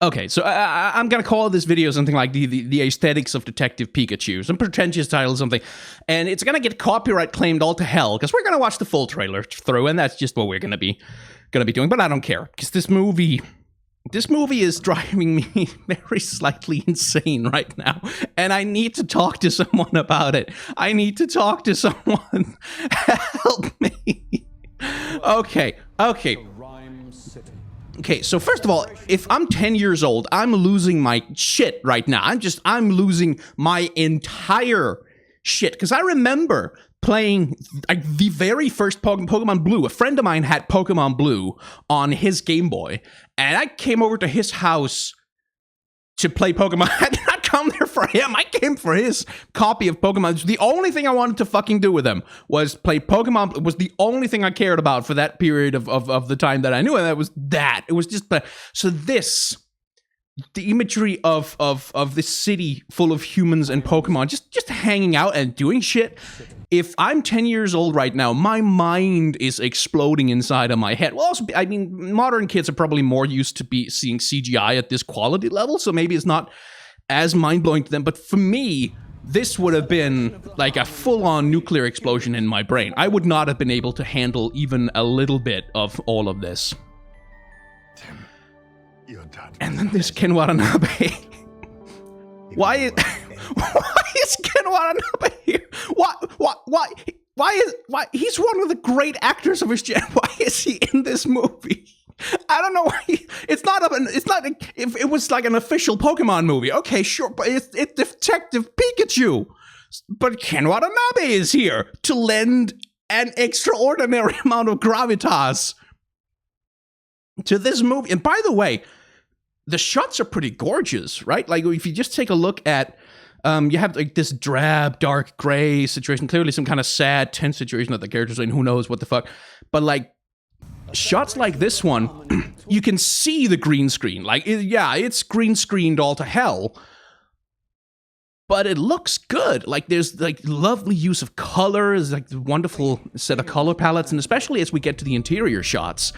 Okay, so I'm gonna call this video something like the Aesthetics of Detective Pikachu, some pretentious title or something, and it's gonna get copyright claimed all to hell because we're gonna watch the full trailer through, and that's just what we're gonna be doing. But I don't care because this movie is driving me very slightly insane right now, and I need to talk to someone about it. I need to talk to someone. Help me. Okay. Okay, so first of all, if I'm 10 years old, I'm losing my shit right now. I'm losing my entire shit. Because I remember playing like the very first Pokemon Blue. A friend of mine had Pokemon Blue on his Game Boy. And I came over to his house to play Pokemon. I did not come there for him. I came for his copy of Pokemon. The only thing I wanted to fucking do with him was play Pokemon. It was the only thing I cared about for that period of the time that I knew, and that was that. It was just so this, the imagery of this city full of humans and Pokemon just hanging out and doing shit. If I'm 10 years old right now, my mind is exploding inside of my head. Well, also, I mean, modern kids are probably more used to seeing CGI at this quality level, so maybe it's not as mind-blowing to them. But for me, this would have been like a full-on nuclear explosion in my brain. I would not have been able to handle even a little bit of all of this. Tim, your dad. And then there's Ken Watanabe. Why is Ken Watanabe here? Why he's one of the great actors of his gen. Why is he in this movie? I don't know why. If it was like an official Pokemon movie, okay, sure, but it's Detective Pikachu. But Ken Watanabe is here to lend an extraordinary amount of gravitas to this movie. And by the way, the shots are pretty gorgeous, right? Like if you just take a look at, you have like this drab, dark gray situation, clearly some kind of sad, tense situation that the characters are in, who knows what the fuck. But like, shots like this one, you can see the green screen. Like, it's green screened all to hell. But it looks good. Like, there's like lovely use of color, there's like the wonderful set of color palettes, and especially as we get to the interior shots,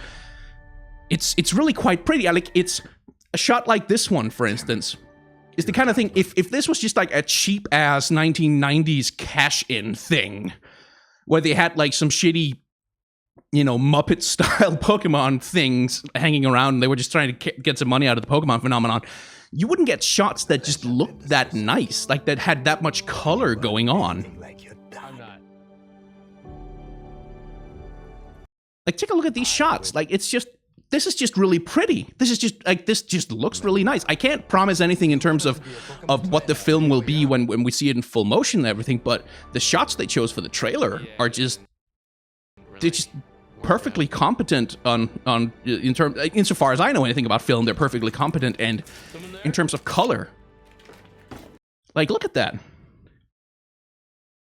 it's really quite pretty. Like, it's a shot like this one, for instance, is the kind of thing, if this was just like a cheap-ass 1990s cash-in thing, where they had like some shitty, you know, Muppet-style Pokemon things hanging around, and they were just trying to get some money out of the Pokemon phenomenon, you wouldn't get shots that just looked that nice, like that had that much color going on. Like, take a look at these shots. Like, this is just really pretty. This just looks really nice. I can't promise anything in terms of what the film will be when we see it in full motion and everything, but the shots they chose for the trailer are just, they're just perfectly competent insofar as I know anything about film, they're perfectly competent, and in terms of color. Like, look at that.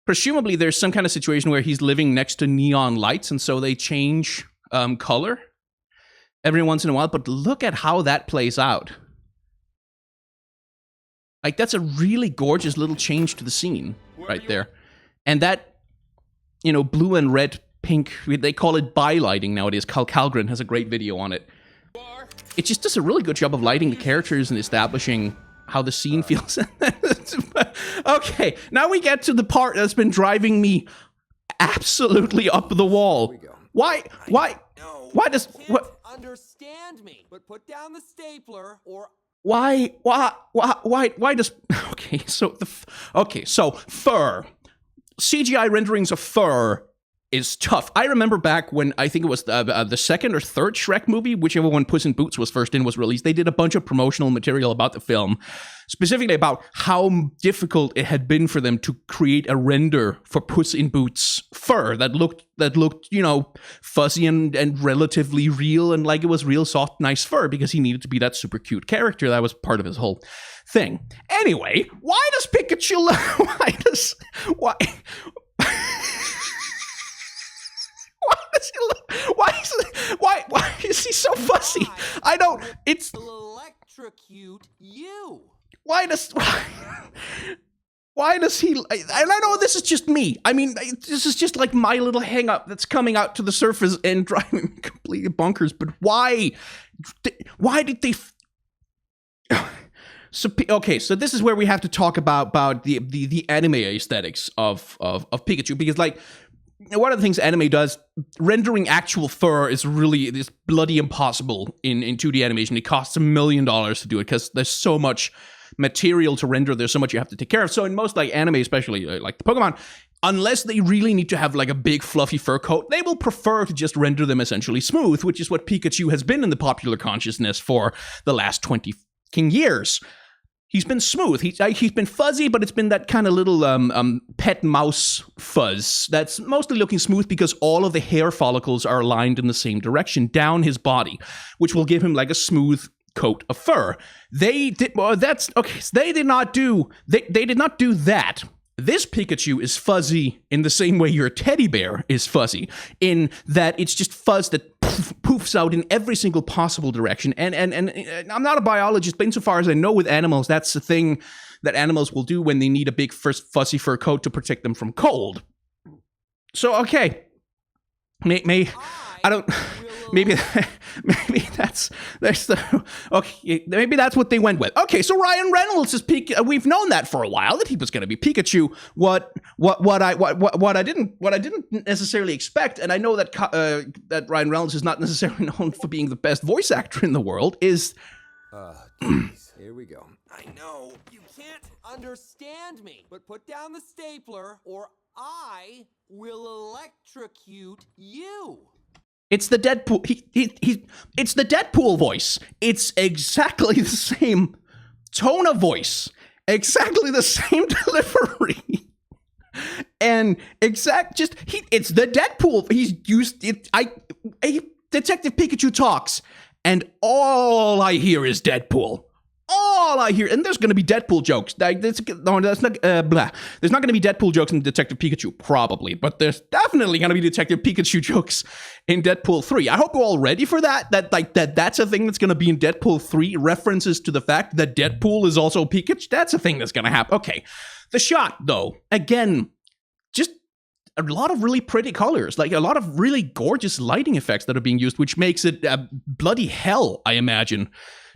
Presumably there's some kind of situation where he's living next to neon lights, and so they change color every once in a while, but look at how that plays out. Like, that's a really gorgeous little change to the scene right there. And that, you know, blue and red, pink, they call it bi-lighting nowadays. Carl Kalgren has a great video on it. It just does a really good job of lighting the characters and establishing how the scene feels. Okay, now we get to the part that's been driving me absolutely up the wall. Why does, what? Understand me, but put down the stapler or why does, so fur, CGI renderings of fur is tough. I remember back when, I think it was the second or third Shrek movie, whichever one Puss in Boots was first in, was released, they did a bunch of promotional material about the film, specifically about how difficult it had been for them to create a render for Puss in Boots fur that looked, you know, fuzzy and relatively real, and like it was real soft, nice fur, because he needed to be that super cute character. That was part of his whole thing. Anyway, why does Pikachu why is he so fussy? I don't, it's electrocute you. Why does he, and I know this is just me. I mean, this is just like my little hang up that's coming out to the surface and driving me completely bonkers, but why did they Okay, so this is where we have to talk about the anime aesthetics of Pikachu, because like one of the things anime does, rendering actual fur is bloody impossible in 2D animation. It costs $1 million to do it because there's so much material to render. There's so much you have to take care of. So in most like anime, especially like the Pokemon, unless they really need to have like a big fluffy fur coat, they will prefer to just render them essentially smooth, which is what Pikachu has been in the popular consciousness for the last 20 years. He's been smooth. He's been fuzzy, but it's been that kind of little pet mouse fuzz that's mostly looking smooth because all of the hair follicles are aligned in the same direction down his body, which will give him like a smooth coat of fur. They did not do that. This Pikachu is fuzzy in the same way your teddy bear is fuzzy, in that it's just fuzz that poofs out in every single possible direction. And I'm not a biologist, but insofar as I know with animals, that's the thing that animals will do when they need a big fuzzy fur coat to protect them from cold. So, okay. Maybe that's what they went with. Okay, so Ryan Reynolds is we've known that for a while, that he was going to be Pikachu. What I didn't necessarily expect, and I know that that Ryan Reynolds is not necessarily known for being the best voice actor in the world, is Geez. Here we go. I know you can't understand me, but put down the stapler or I will electrocute you. it's the Deadpool. It's the Deadpool voice. It's exactly the same tone of voice, exactly the same delivery, and it's the Deadpool. He's used it. Detective Pikachu talks, and all I hear is Deadpool. All I hear, and there's going to be Deadpool jokes. There's not going to be Deadpool jokes in Detective Pikachu, probably, but there's definitely going to be Detective Pikachu jokes in Deadpool 3. I hope we're all ready for that. That's a thing that's going to be in Deadpool 3. References to the fact that Deadpool is also Pikachu. That's a thing that's going to happen. Okay, the shot though, again, just a lot of really pretty colors, like a lot of really gorgeous lighting effects that are being used, which makes it bloody hell, I imagine,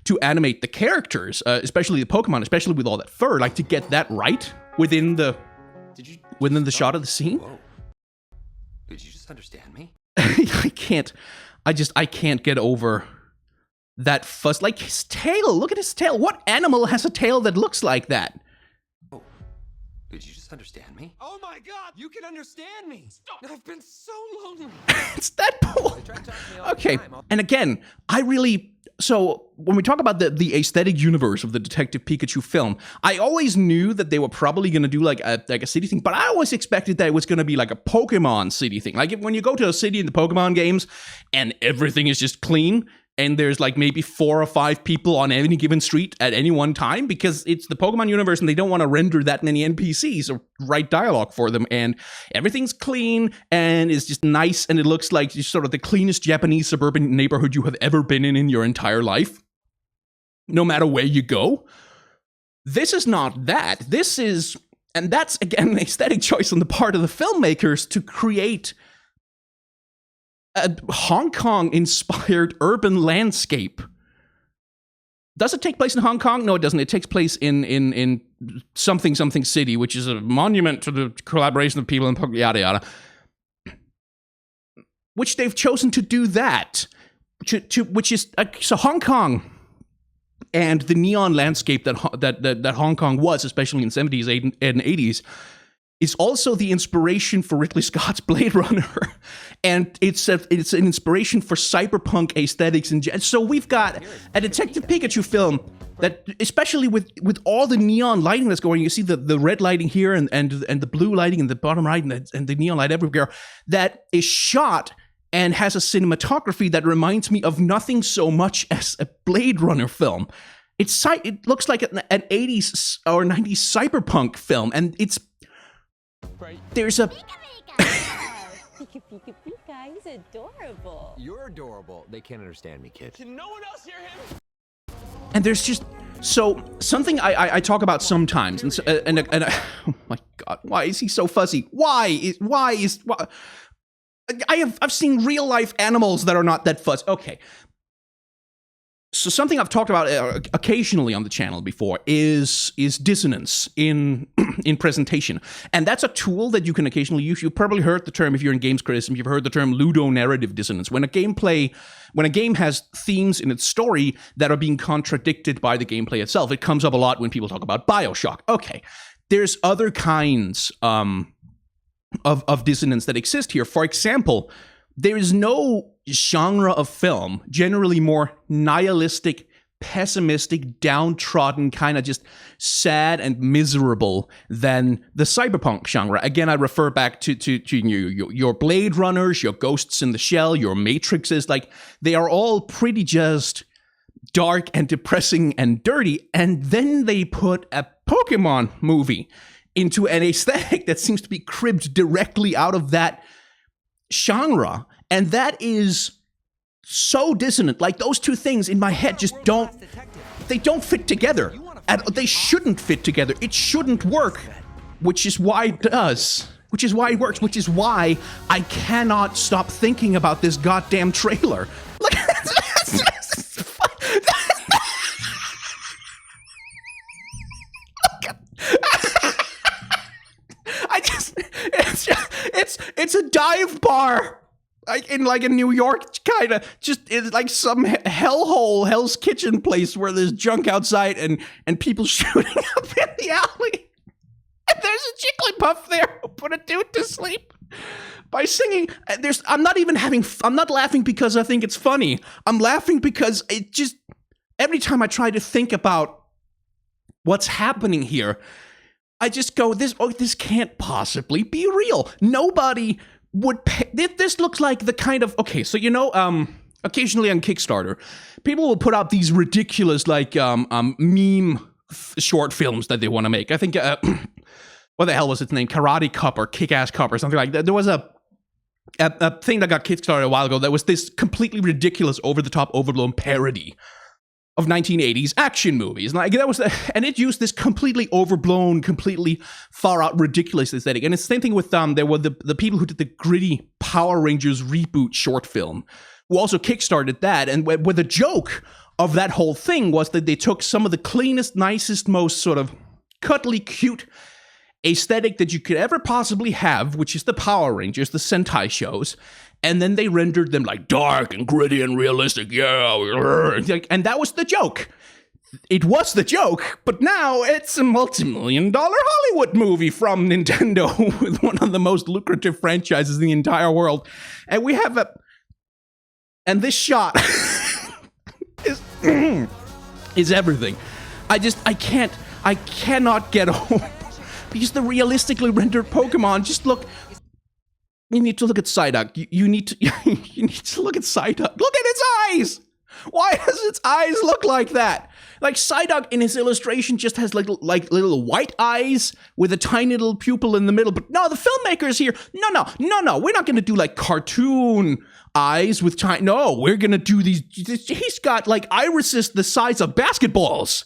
to animate the characters, especially the Pokemon, especially with all that fur, like to get that right within the shot of the scene. Whoa. Did you just understand me? I can't get over that fuzz. Like his tail, look at his tail. What animal has a tail that looks like that? Oh, did you just understand me? Oh my God, you can understand me. Stop. I've been so lonely. It's Deadpool. Okay, and again, so when we talk about the aesthetic universe of the Detective Pikachu film, I always knew that they were probably going to do like a city thing, but I always expected that it was going to be like a Pokemon city thing. Like when you go to a city in the Pokemon games and everything is just clean, and there's like maybe 4 or 5 people on any given street at any one time, because it's the Pokemon universe and they don't want to render that many NPCs or write dialogue for them, and everything's clean and is just nice, and it looks like just sort of the cleanest Japanese suburban neighborhood you have ever been in your entire life, no matter where you go. This is not that. And that's again an aesthetic choice on the part of the filmmakers to create a Hong Kong-inspired urban landscape. Does it take place in Hong Kong? No, it doesn't. It takes place in something city, which is a monument to the collaboration of people and yada yada. Which they've chosen to do that, which is so Hong Kong and the neon landscape that Hong Kong was, especially in the 70s and 80s. Is also the inspiration for Ridley Scott's Blade Runner, and it's an inspiration for cyberpunk aesthetics. And so we've got a Detective Pikachu film that, especially with all the neon lighting that's going, you see the red lighting here and the blue lighting in the bottom right and the neon light everywhere, that is shot and has a cinematography that reminds me of nothing so much as a Blade Runner film. It looks like an 80s or 90s cyberpunk film, and there's a Pika Pika Pika, he's adorable. You're adorable. They can't understand me, kid. Can no one else hear him? and there's just so something I talk about sometimes, and oh my God, why is he so fuzzy? Why I've seen real life animals that are not that fuzzy. Okay, So something I've talked about occasionally on the channel before is dissonance in presentation, and that's a tool that you can occasionally use. You've probably heard the term, if you're in games criticism, you've heard the term ludonarrative dissonance. When a game has themes in its story that are being contradicted by the gameplay itself, it comes up a lot when people talk about BioShock. Okay, there's other kinds of dissonance that exist here. For example, there is no genre of film, generally more nihilistic, pessimistic, downtrodden, kind of just sad and miserable than the cyberpunk genre. Again, I refer back to your Blade Runners, your Ghosts in the Shell, your Matrixes. Like, they are all pretty just dark and depressing and dirty. And then they put a Pokemon movie into an aesthetic that seems to be cribbed directly out of that genre, and that is so dissonant. Like, those two things in my head just don't fit together, and they shouldn't fit together. It shouldn't work, which is why it does, which is why it works, which is why I cannot stop thinking about this goddamn trailer. Look, it's a dive bar, like in New York, kind of. Just it's like some hellhole, Hell's Kitchen place where there's junk outside and people shooting up in the alley. And there's a Jigglypuff there who put a dude to sleep by singing. I'm not laughing because I think it's funny. I'm laughing because it just, every time I try to think about what's happening here, I just go, this can't possibly be real. Nobody would pay. This looks like the kind of, okay, so occasionally on Kickstarter, people will put out these ridiculous, like, meme short films that they want to make. I think, what the hell was its name? Karate Cup or Kick-Ass Cup or something like that. There was a thing that got Kickstarted a while ago that was this completely ridiculous, over-the-top, overblown parody of 1980s action movies. Like, that was, and it used this completely overblown, completely far out, ridiculous aesthetic. And it's the same thing with there were the people who did the gritty Power Rangers reboot short film, who also kickstarted that. And where the joke of that whole thing was that they took some of the cleanest, nicest, most sort of cuddly, cute aesthetic that you could ever possibly have, which is the Power Rangers, the Sentai shows, and then they rendered them like dark and gritty and realistic, and that was the joke. It was the joke, but now it's a multi-million-dollar Hollywood movie from Nintendo with one of the most lucrative franchises in the entire world, and we have and this shot is everything. I cannot get over. Because the realistically rendered Pokemon just look. You need to look at Psyduck. You need to look at Psyduck. Look at its eyes. Why does its eyes look like that? Like, Psyduck in his illustration just has little white eyes with a tiny little pupil in the middle. But no, the filmmakers here. No. We're not going to do like cartoon eyes with tiny. No, we're going to do these. He's got like irises the size of basketballs.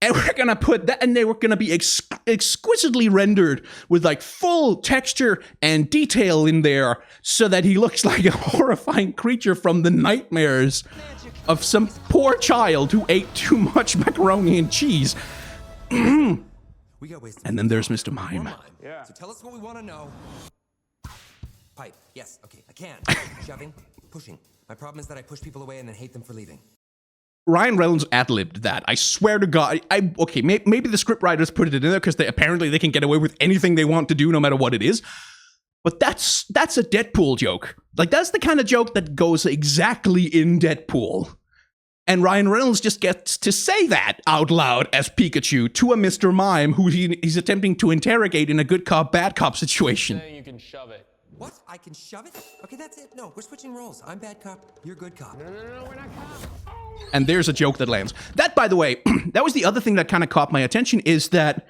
And we're going to put that, and they were going to be exquisitely rendered with like full texture and detail in there so that he looks like a horrifying creature from the nightmares of some poor child who ate too much macaroni and cheese. And then there's Mr. Mime. Yeah. So tell us what we want to know. Pipe. Yes. Okay. I can. Shoving. Pushing. My problem is that I push people away and then hate them for leaving. Ryan Reynolds ad-libbed that. I swear to God. Okay, maybe the scriptwriters put it in there because apparently they can get away with anything they want to do no matter what it is. But that's a Deadpool joke. Like, that's the kind of joke that goes exactly in Deadpool. And Ryan Reynolds just gets to say that out loud as Pikachu to a Mr. Mime who he's attempting to interrogate in a good cop, bad cop situation. Saying you can shove it. What? I can shove it? Okay, that's it. No, we're switching roles. I'm bad cop. You're good cop. No, we're not cops. And there's a joke that lands. That, by the way, that was the other thing that kind of caught my attention is that,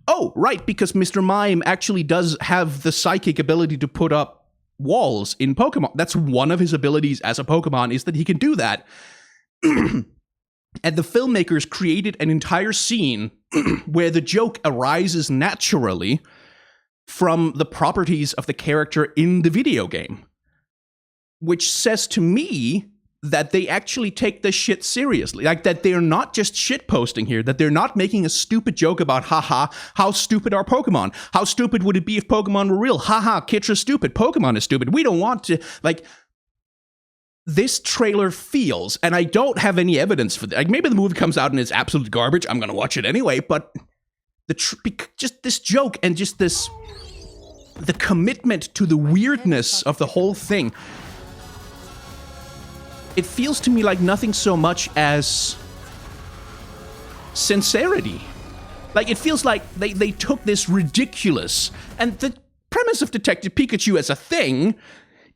oh, right, because Mr. Mime actually does have the psychic ability to put up walls in Pokemon. That's one of his abilities as a Pokemon, is that he can do that. And the filmmakers created an entire scene where the joke arises naturally from the properties of the character in the video game. Which says to me that they actually take this shit seriously. Like, that they're not just shit posting here, that they're not making a stupid joke about, haha, how stupid are Pokemon? How stupid would it be if Pokemon were real? Haha, kids are stupid. Pokemon is stupid. We don't want to, like, this trailer feels, and I don't have any evidence for that. Like, maybe the movie comes out and it's absolute garbage. I'm going to watch it anyway, but just this joke and just this, the commitment to the weirdness of the whole thing, it feels to me like nothing so much as sincerity. Like, it feels like they took this ridiculous, and the premise of Detective Pikachu as a thing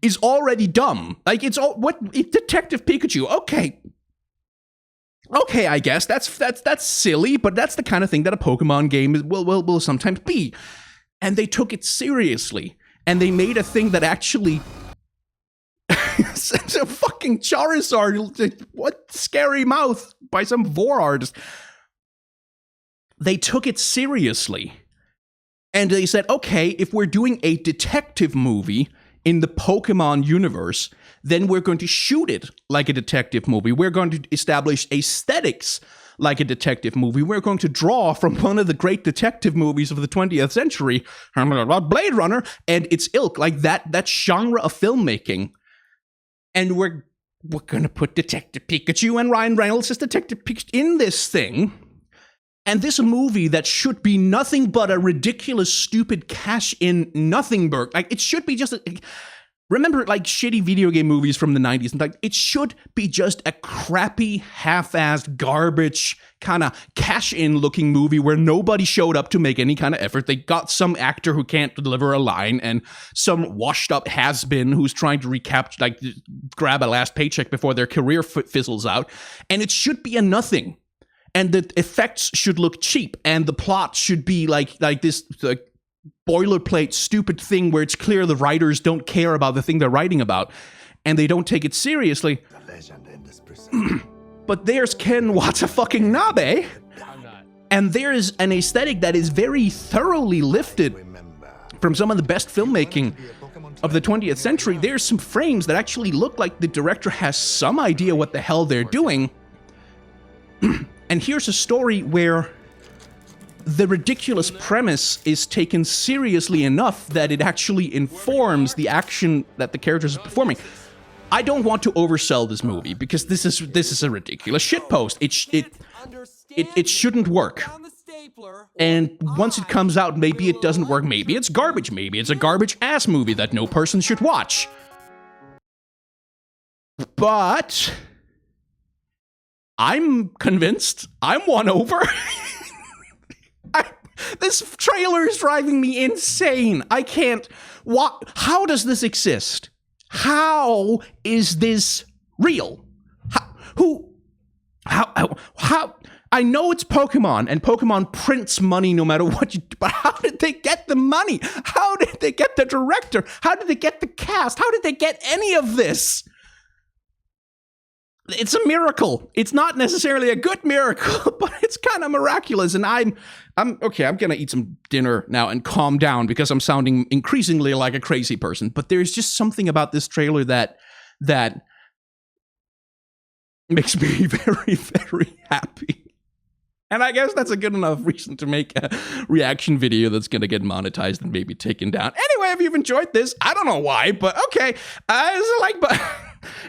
is already dumb. Like, it's all, Detective Pikachu, okay, I guess that's silly, but that's the kind of thing that a Pokemon game will sometimes be. And they took it seriously, and they made a thing that actually it's a fucking Charizard, what scary mouth by some vor artist. They took it seriously. And they said, okay, if we're doing a detective movie in the Pokemon universe, then we're going to shoot it like a detective movie. We're going to establish aesthetics like a detective movie. We're going to draw from one of the great detective movies of the 20th century, Blade Runner, and its ilk, like that genre of filmmaking. And we're going to put Detective Pikachu and Ryan Reynolds as Detective Pikachu in this thing. And this movie that should be nothing but a ridiculous, stupid cash-in nothingburg. Like, it should be just remember, like, shitty video game movies from the 90s? And, like, it should be just a crappy, half-assed, garbage, kind of cash-in looking movie where nobody showed up to make any kind of effort. They got some actor who can't deliver a line and some washed-up has-been who's trying to grab a last paycheck before their career fizzles out. And it should be a nothing. And the effects should look cheap, and the plot should be like this boilerplate stupid thing where it's clear the writers don't care about the thing they're writing about, and they don't take it seriously. The legend in this prison. But there's Ken Watanabe, I'm not. and there is an aesthetic that is very thoroughly lifted from some of the best filmmaking of the 20th century. There's some frames that actually look like the director has some idea what the hell they're doing. And here's a story where the ridiculous premise is taken seriously enough that it actually informs the action that the characters are performing. I don't want to oversell this movie because this is a ridiculous shitpost. It shouldn't work. And once it comes out, maybe it doesn't work. Maybe it's garbage. Maybe it's a garbage ass movie that no person should watch. But I'm convinced. I'm won over. This trailer is driving me insane. I can't. How does this exist? How is this real? How? I know it's Pokemon, and Pokemon prints money no matter what you do, but how did they get the money? How did they get the director? How did they get the cast? How did they get any of this? It's a miracle. It's not necessarily a good miracle, but it's kind of miraculous. And I'm okay. I'm gonna eat some dinner now and calm down because I'm sounding increasingly like a crazy person. But there's just something about this trailer that makes me very, very happy. And I guess that's a good enough reason to make a reaction video that's gonna get monetized and maybe taken down. Anyway, if you've enjoyed this, I don't know why, but okay, there's a like button,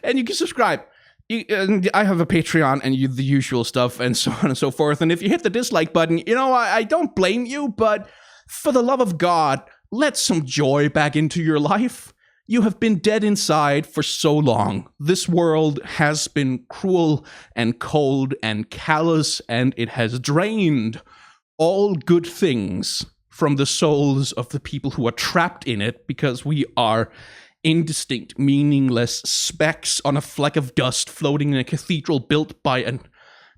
and you can subscribe. I have a Patreon and the usual stuff and so on and so forth. And if you hit the dislike button, I don't blame you, but for the love of God, let some joy back into your life. You have been dead inside for so long. This world has been cruel and cold and callous, and it has drained all good things from the souls of the people who are trapped in it because we are indistinct, meaningless specks on a fleck of dust floating in a cathedral built by a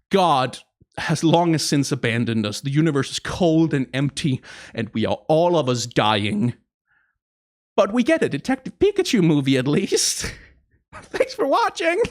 god has long since abandoned us. The universe is cold and empty, and we are all of us dying. But we get a Detective Pikachu movie at least. Thanks for watching!